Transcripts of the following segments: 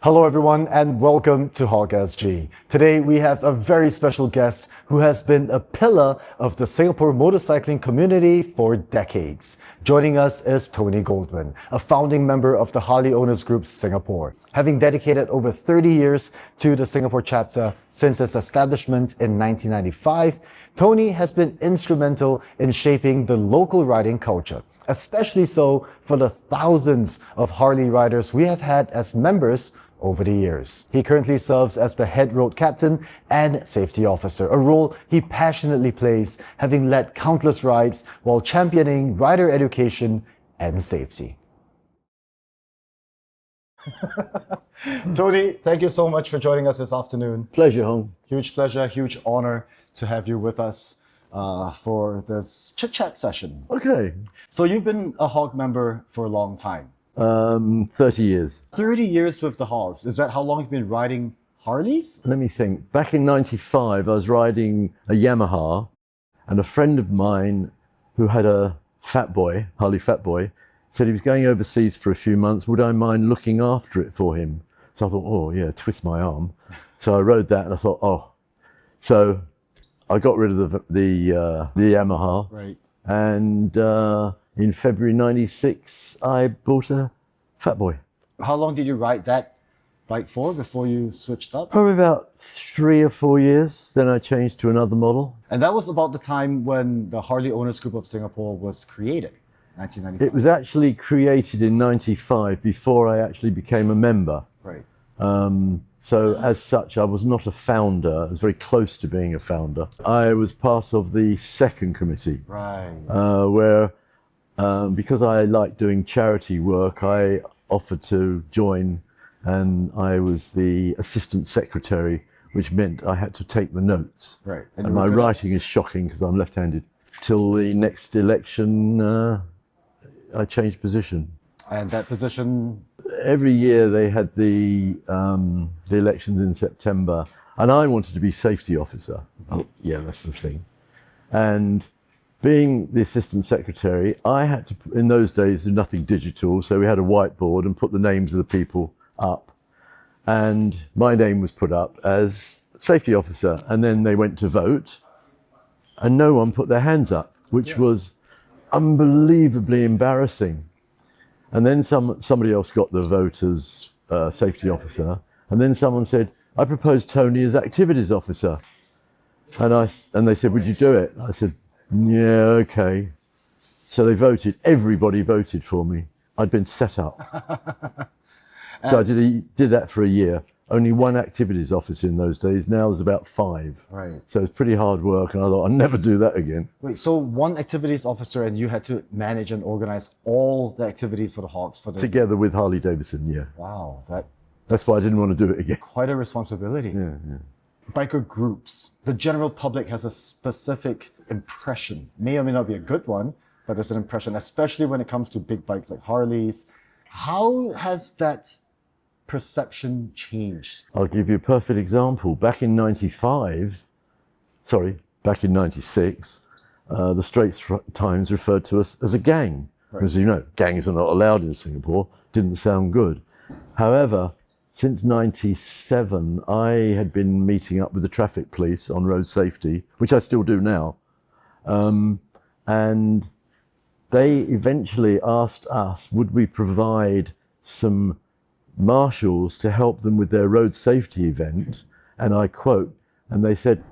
Hello everyone and welcome to HOGs. Today we have a very special guest who has been a pillar of the Singapore motorcycling community for decades. Joining us is Tony Goldman, a founding member of the Harley Owners Group Singapore. Having dedicated over 30 years to the Singapore chapter since its establishment in 1995, Tony has been instrumental in shaping the local riding culture, especially so for the thousands of Harley riders we have had as members over the years. He currently serves as the head road captain and safety officer, a role he passionately plays, having led countless rides while championing rider education and safety. Tony, thank you so much for joining us this afternoon. Pleasure, Hong. Huge pleasure, huge honor to have you with us for this chit-chat session. Okay. So you've been a HOG member for a long time. 30 years. 30 years with the HOGs. Is that how long you've been riding Harleys? Let me think. Back in 95, I was riding a Yamaha, and a friend of mine who had a Harley Fat Boy, said he was going overseas for a few months. Would I mind looking after it for him? So I thought, oh yeah, twist my arm. So I rode that and I thought, oh. So I got rid of the Yamaha. Right. And in February 96, I bought a Fat Boy. How long did you ride that bike for before you switched up? Probably about 3 or 4 years. Then I changed to another model. And that was about the time when the Harley Owners Group of Singapore was created, 1995. It was actually created in 95 before I actually became a member. Right. So as such, I was not a founder. I was very close to being a founder. I was part of the second committee. Right. Where, because I like doing charity work, I offered to join, and I was the assistant secretary, which meant I had to take the notes. Right. And my writing is shocking because I'm left-handed. Till the next election, I changed position. And that position? Every year they had the elections in September, and I wanted to be safety officer. Oh, yeah, that's the thing. And being the assistant secretary, I had to, in those days, there's nothing digital, so we had a whiteboard and put the names of the people up. And my name was put up as safety officer. And then they went to vote, and no one put their hands up, which was unbelievably embarrassing. And then somebody else got the vote as safety officer. And then someone said, I propose Tony as activities officer. And they said, would you do it? I said, yeah, okay. So they voted. Everybody voted for me. I'd been set up. So I did that for a year. Only one activities officer in those days. Now there's about 5. Right. So it's pretty hard work, and I thought I'd never do that again. Wait, so one activities officer, and you had to manage and organize all the activities for the HOGs for the... Together with Harley Davidson, yeah. Wow, that's why I didn't want to do it again. Quite a responsibility. Yeah, yeah. Biker groups. The general public has a specific impression. May or may not be a good one, but there's an impression, especially when it comes to big bikes like Harleys. How has that perception changed? I'll give you a perfect example. Back in 96, the Straits Times referred to us as a gang. Right. As you know, gangs are not allowed in Singapore. Didn't sound good. However, since 97, I had been meeting up with the traffic police on road safety, which I still do now. And they eventually asked us, would we provide some marshals to help them with their road safety event, and I quote, and they said,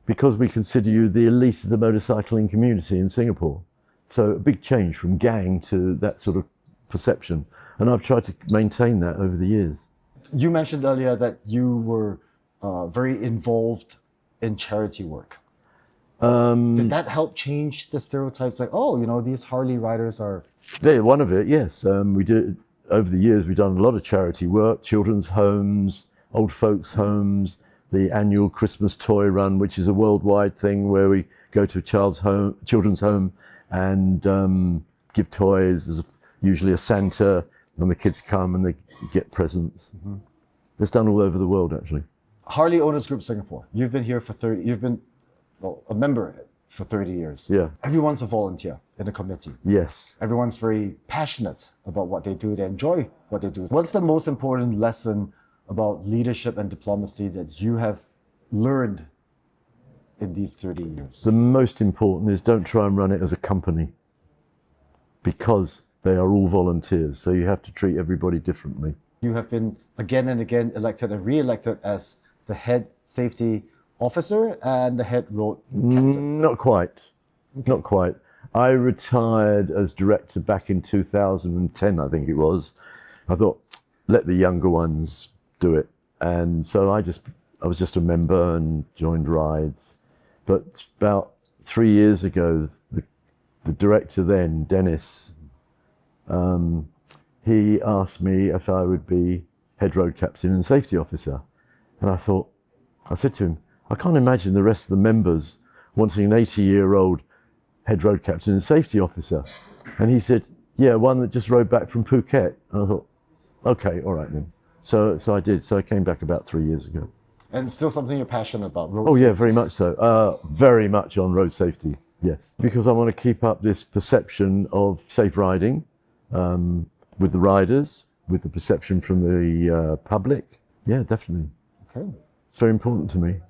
because we consider you the elite of the motorcycling community in Singapore. So a big change from gang to that sort of perception, and I've tried to maintain that over the years. You mentioned earlier that you were very involved in charity work. Did that help change the stereotypes, like, oh, you know, these Harley riders are... Yeah, one of it, yes. We did. Over the years, we've done a lot of charity work, children's homes, old folks' homes, the annual Christmas toy run, which is a worldwide thing where we go to a children's home and give toys. There's usually a Santa, and the kids come and they get presents. Mm-hmm. It's done all over the world, actually. Harley Owners Group Singapore. You've been here for 30. You've been a member for 30 years. Yeah. Everyone's a volunteer in the committee. Yes. Everyone's very passionate about what they do. They enjoy what they do. What's the most important lesson about leadership and diplomacy that you have learned in these 30 years? The most important is don't try and run it as a company, because they are all volunteers, so you have to treat everybody differently. You have been again and again elected and re-elected as the head safety officer and the head road captain. Not quite. Okay. Not quite. I retired as director back in 2010, I think it was. I thought, let the younger ones do it. And so I was just a member and joined rides. But about 3 years ago, the director then, Dennis, he asked me if I would be head road captain and safety officer. And I said to him, I can't imagine the rest of the members wanting an 80-year-old head road captain and safety officer. And he said, yeah, one that just rode back from Phuket. And I thought, okay, all right then. So I did. So I came back about 3 years ago. And it's still something you're passionate about, road safety? safety? Yeah, very much so. Very much on road safety, yes. Because I want to keep up this perception of safe riding with the riders, with the perception from the public. Yeah, definitely. Okay. It's very important to me.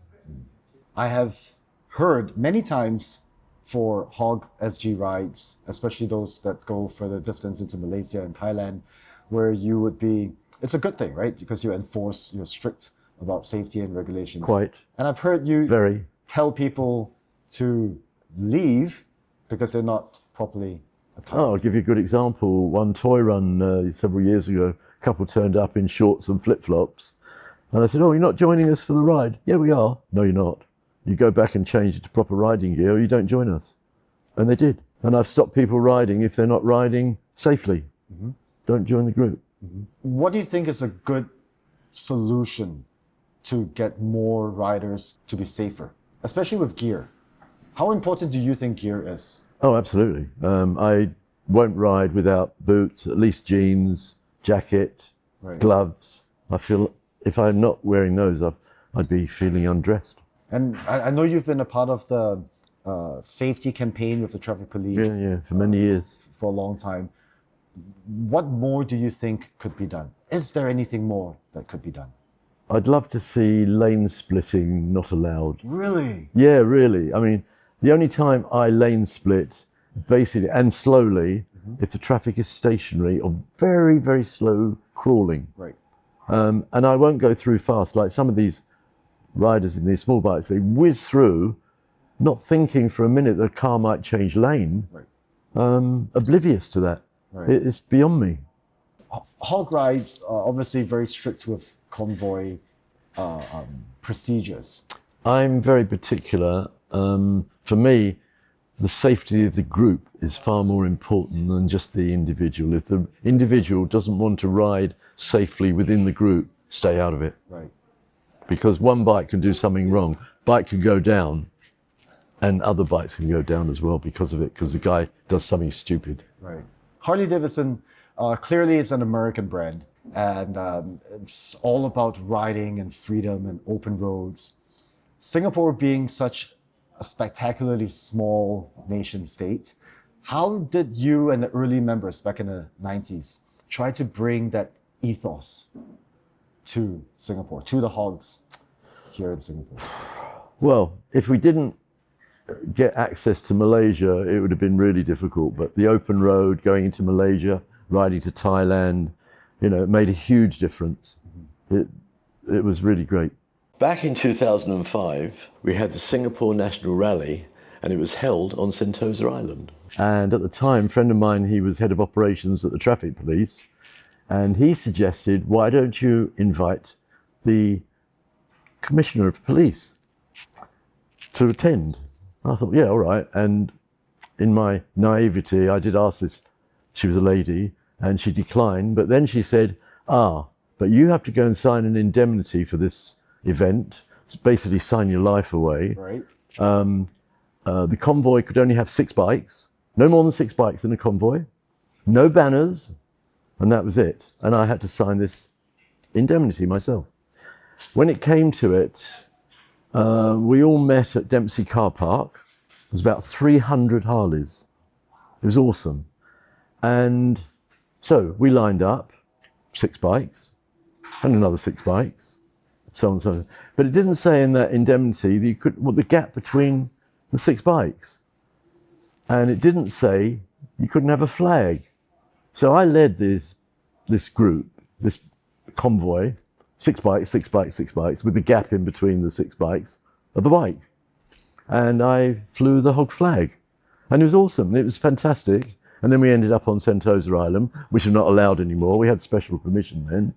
I have heard many times for HOG SG rides, especially those that go further distance into Malaysia and Thailand, where you would be, it's a good thing, right? Because you're strict about safety and regulations. Quite. And I've heard you tell people to leave because they're not properly attired. Oh, I'll give you a good example. One toy run several years ago, a couple turned up in shorts and flip-flops. And I said, oh, you're not joining us for the ride? Yeah, we are. No, you're not. You go back and change it to proper riding gear, or you don't join us. And they did. And I've stopped people riding if they're not riding safely. Mm-hmm. Don't join the group. Mm-hmm. What do you think is a good solution to get more riders to be safer, especially with gear? How important do you think gear is? Oh, absolutely. I won't ride without boots, at least jeans, jacket, gloves. I feel if I'm not wearing those, I'd be feeling undressed. And I know you've been a part of the safety campaign with the traffic police. Yeah, for many years. For a long time. What more do you think could be done? Is there anything more that could be done? I'd love to see lane splitting not allowed. Really? Yeah, really. I mean, the only time I lane split, basically, and slowly, if the traffic is stationary or very, very slow crawling. Right. And I won't go through fast. Like some of these riders in these small bikes, they whiz through, not thinking for a minute that a car might change lane, oblivious to that. Right. It's beyond me. HOG rides are obviously very strict with convoy procedures. I'm very particular. For me, the safety of the group is far more important than just the individual. If the individual doesn't want to ride safely within the group, stay out of it. Right. Because one bike can do something wrong. Bike can go down, and other bikes can go down as well because of it, because the guy does something stupid. Right. Harley Davidson, clearly it's an American brand, and it's all about riding and freedom and open roads. Singapore being such a spectacularly small nation state, how did you and the early members back in the 90s try to bring that ethos to Singapore, to the HOGs here in Singapore? Well, if we didn't get access to Malaysia, it would have been really difficult. But the open road, going into Malaysia, riding to Thailand, it made a huge difference. Mm-hmm. It was really great. Back in 2005, we had the Singapore National Rally, and it was held on Sentosa Island. And at the time, a friend of mine, he was head of operations at the traffic police, and he suggested, why don't you invite the commissioner of police to attend? I thought, yeah, all right. And in my naivety, I did ask this. She was a lady, and she declined. But then she said, but you have to go and sign an indemnity for this event. It's basically sign your life away. Right. The convoy could only have 6 bikes. No more than 6 bikes in a convoy. No banners. And that was it. And I had to sign this indemnity myself. When it came to it, we all met at Dempsey Car Park. It was about 300 Harleys. It was awesome. And so we lined up, 6 bikes, and another 6 bikes, so on and so on. But it didn't say in that indemnity that you could, well, the gap between the 6 bikes. And it didn't say you couldn't have a flag. So I led this group, this convoy, 6 bikes, 6 bikes, 6 bikes, with the gap in between the 6 bikes of the bike. And I flew the hog flag. And it was awesome. It was fantastic. And then we ended up on Sentosa Island, which are not allowed anymore. We had special permission then.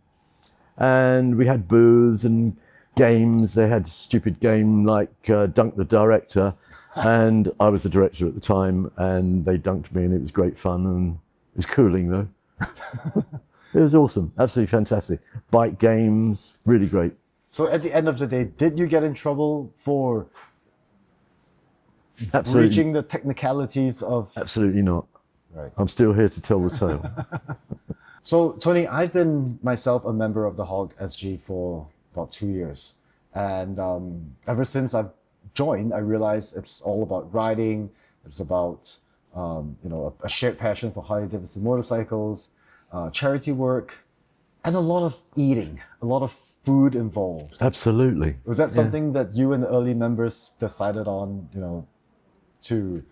And we had booths and games. They had a stupid game like Dunk the Director. And I was the director at the time, and they dunked me, and it was great fun, and it was cooling though. It was awesome, absolutely fantastic. Bike games, really great. So at the end of the day, did you get in trouble for Absolutely. breaching the technicalities of... Absolutely not. Right. I'm still here to tell the tale. So Tony, I've been myself a member of the HOG SG for about 2 years. And ever since I've joined, I realized it's all about riding. It's about a shared passion for Harley Davidson motorcycles, charity work, and a lot of eating, a lot of food involved. Absolutely. Was that something that you and the early members decided on, to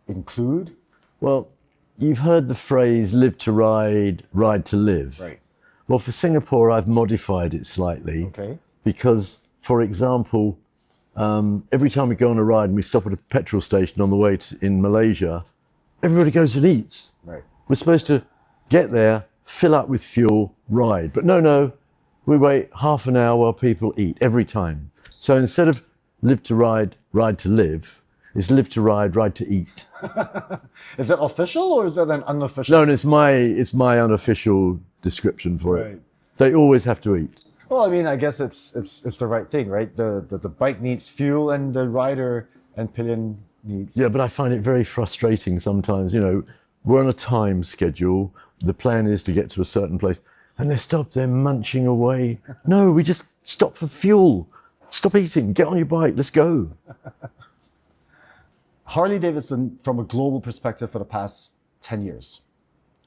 include? Well, you've heard the phrase "live to ride, ride to live." Right. Well, for Singapore, I've modified it slightly. Okay. Because, for example, every time we go on a ride and we stop at a petrol station on the way in Malaysia, everybody goes and eats. Right. We're supposed to get there, fill up with fuel, ride. But no, we wait half an hour while people eat every time. So instead of live to ride, ride to live, it's live to ride, ride to eat. Is that official or is that an unofficial? No, it's my unofficial description for Right. it. They always have to eat. Well, I mean, I guess it's the right thing, right? The bike needs fuel and the rider and pillion needs. Yeah, but I find it very frustrating sometimes. We're on a time schedule. The plan is to get to a certain place, and they're stopped there munching away. No, we just stop for fuel. Stop eating. Get on your bike. Let's go. Harley Davidson, from a global perspective for the past 10 years,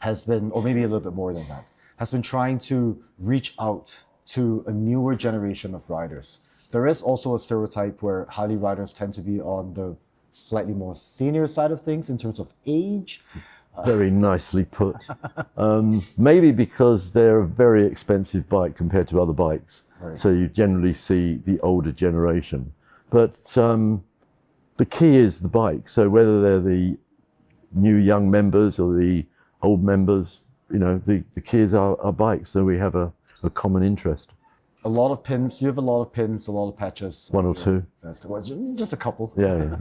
has been, or maybe a little bit more than that, has been trying to reach out to a newer generation of riders. There is also a stereotype where Harley riders tend to be on the slightly more senior side of things in terms of age. Very nicely put. Maybe because they're a very expensive bike compared to other bikes. Right. So you generally see the older generation. But the key is the bike. So whether they're the new young members or the old members, the key is our bikes. So we have a common interest. A lot of pins. You have a lot of pins, a lot of patches. One or two. Well, just a couple. Yeah.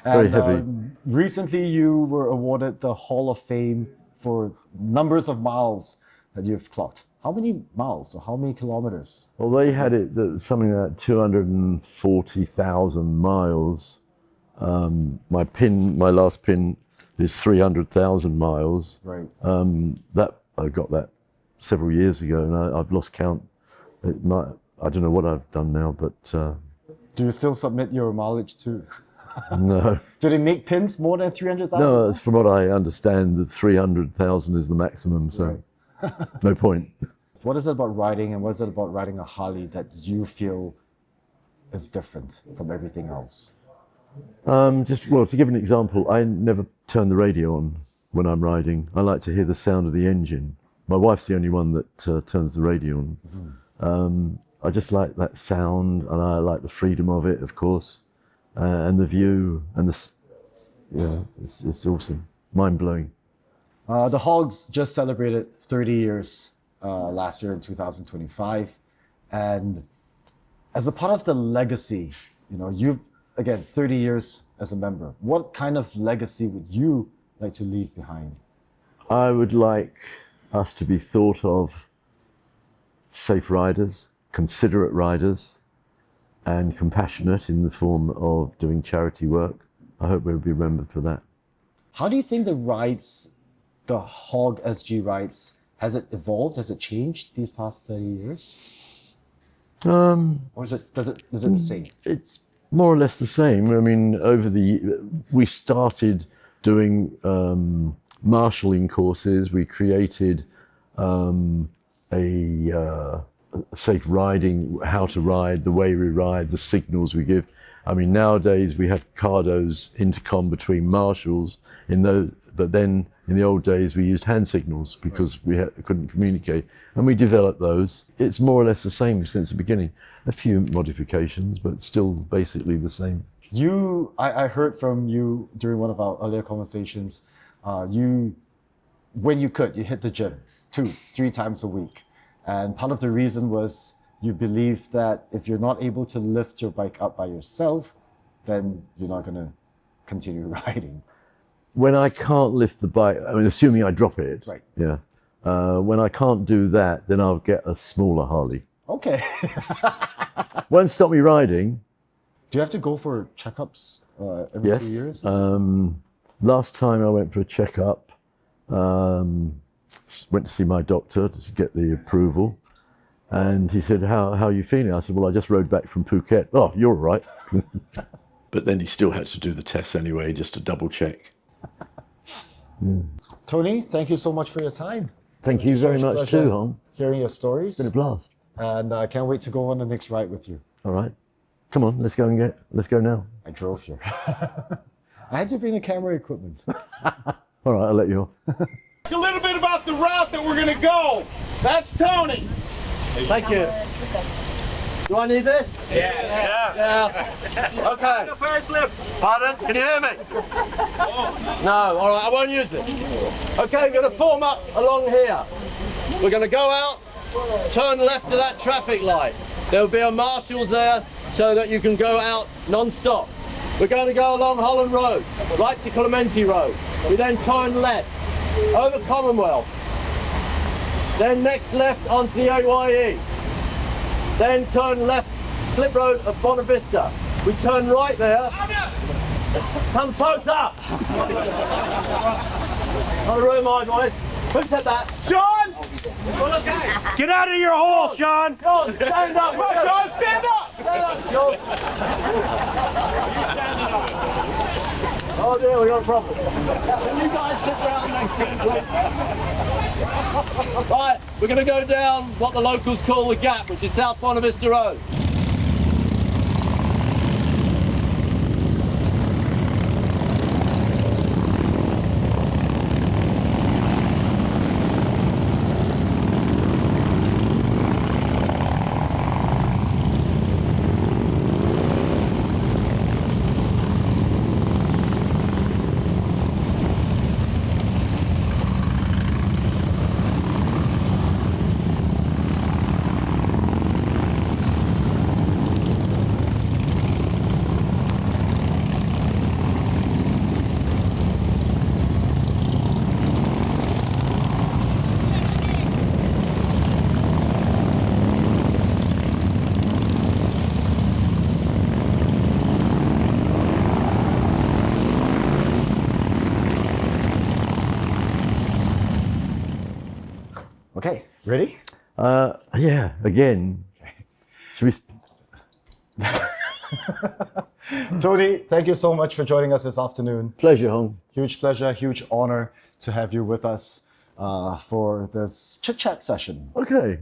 Very heavy. Recently, you were awarded the Hall of Fame for numbers of miles that you've clocked. How many miles or how many kilometers? Well, they had it something like 240,000 miles. My last pin is 300,000 miles. Right. That I got that several years ago, and I've lost count. I don't know what I've done now, but Do you still submit your mileage too? no. Do they make pins more than 300,000? No, from what I understand, the 300,000 is the maximum, so no point. What is it about riding, and what is it about riding a Harley that you feel is different from everything else? To give an example, I never turn the radio on when I'm riding. I like to hear the sound of the engine. My wife's the only one that turns the radio on. Mm-hmm. I just like that sound, and I like the freedom of it, of course, and the view, and it's awesome, mind-blowing. The HOGs just celebrated 30 years last year in 2025, and as a part of the legacy, you've, again, 30 years as a member. What kind of legacy would you like to leave behind? I would like us to be thought of safe riders, considerate riders, and compassionate in the form of doing charity work. I hope we'll be remembered for that. How do you think the rides, the HOG SG rides, has it evolved? Has it changed these past 30 years? Or does it the same? It's more or less the same. I mean, we started doing marshalling courses. We created a safe riding, how to ride, the way we ride, the signals we give. I mean, nowadays we have Cardo's intercom between marshals but then in the old days we used hand signals because we couldn't communicate, and we developed those. It's more or less the same since the beginning. A few modifications, but still basically the same. I heard from you during one of our earlier conversations, when you hit the gym 2-3 times a week. And part of the reason was you believe that if you're not able to lift your bike up by yourself, then you're not going to continue riding. When I can't lift the bike, I mean, assuming I drop it, right? Yeah. When I can't do that, then I'll get a smaller Harley. Okay. Won't stop me riding. Do you have to go for checkups every 2 years? Last time I went for a checkup, went to see my doctor to get the approval, and he said, how are you feeling? I said, well, I just rode back from Phuket. Oh, you're all right. But then he still had to do the tests anyway, just to double check. Tony, thank you so much for your time. Thank you very much too, Hong. Hearing your stories. It's been a blast. And I can't wait to go on the next ride with you. All right. Come on, let's go now. I drove here. I had to bring the camera equipment. All right, I'll let you off. A little bit about the route that we're going to go. That's Tony. Thank you. Do I need this? Yeah. Okay. Pardon? Can you hear me? No, all right, I won't use it. Okay, we're going to form up along here. We're going to go out, turn left to that traffic light. There'll be a marshal there so that you can go out non-stop. We're going to go along Holland Road, right to Clementi Road. We then turn left, over Commonwealth. Then next left onto the AYE. Then turn left, slip road of Bonavista. We turn right there. Come closer! Not a room, my boys. Who said that? Sean! Get out of your hole, Sean! John, stand up! Sean, stand up! Stand up, John! Oh dear, we got a problem. Can you guys sit down next to me, please? Right, we're going to go down what the locals call the Gap, which is South Bonavista Road. Okay, ready? Yeah, again. Should we... Tony, thank you so much for joining us this afternoon. Pleasure, Hong. Huge pleasure, huge honor to have you with us for this chit-chat session. Okay.